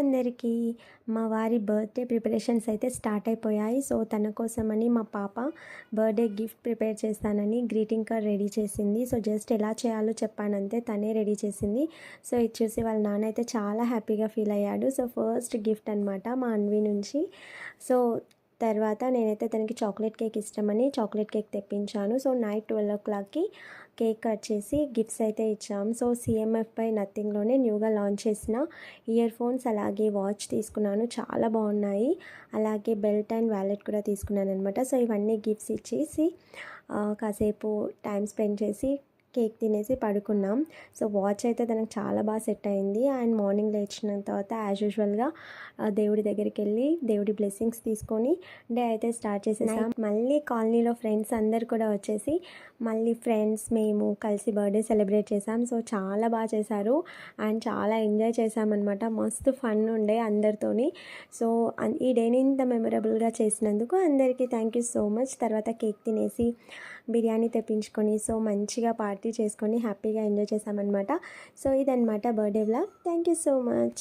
అందరికీ. మా వారి బర్త్డే ప్రిపరేషన్స్ అయితే స్టార్ట్ అయిపోయాయి. సో తన కోసమని మా పాప బర్త్డే గిఫ్ట్ ప్రిపేర్ చేస్తానని గ్రీటింగ్ కార్డ్ రెడీ చేసింది. సో జస్ట్ ఎలా చేయాలో చెప్పానంతే, తనే రెడీ చేసింది. సో ఇది చూసి వాళ్ళ నాన్న అయితే చాలా హ్యాపీగా ఫీల్ అయ్యాడు. సో ఫస్ట్ గిఫ్ట్ అనమాట మా అన్వి నుంచి. సో తర్వాత నేనైతే తనకి చాక్లెట్ కేక్ ఇష్టమని చాక్లెట్ కేక్ తెప్పించాను. సో నైట్ 12:00కి కేక్ కట్ చేసి గిఫ్ట్స్ అయితే ఇచ్చాము. సో సిఎంఎఫ్ బై నథింగ్లోనే న్యూగా లాంచ్ చేసిన ఇయర్ ఫోన్స్ అలాగే వాచ్ తీసుకున్నాను, చాలా బాగున్నాయి. అలాగే బెల్ట్ అండ్ వ్యాలెట్ కూడా తీసుకున్నాను అనమాట. సో ఇవన్నీ గిఫ్ట్స్ ఇచ్చేసి కాసేపు టైం స్పెండ్ చేసి కేక్ తినేసి పడుకున్నాం. సో వాచ్ అయితే తనకు చాలా బాగా సెట్ అయింది. అండ్ మార్నింగ్ లేచిన తర్వాత యాజ్ యూజువల్గా దేవుడి దగ్గరికి వెళ్ళి దేవుడి బ్లెస్సింగ్స్ తీసుకొని డే అయితే స్టార్ట్ చేసేసాం. మళ్ళీ కాలనీలో ఫ్రెండ్స్ అందరు కూడా వచ్చేసి మళ్ళీ ఫ్రెండ్స్ మేము కలిసి బర్త్డే సెలబ్రేట్ చేసాం. సో చాలా బాగా చేశారు అండ్ చాలా ఎంజాయ్ చేసామన్నమాట. మస్తు ఫన్ ఉండే అందరితోని. సో ఈ డేని ఇంత మెమరబుల్గా చేసినందుకు అందరికీ థ్యాంక్ యూ సో మచ్. తర్వాత కేక్ తినేసి బిర్యానీ తెప్పించుకొని సో మంచిగా పార్టీ చేసుకొని హ్యాపీగా ఎంజాయ్ చేసామన్నమాట. సో ఇదన్నమాట birthday vlog. Thank you so much.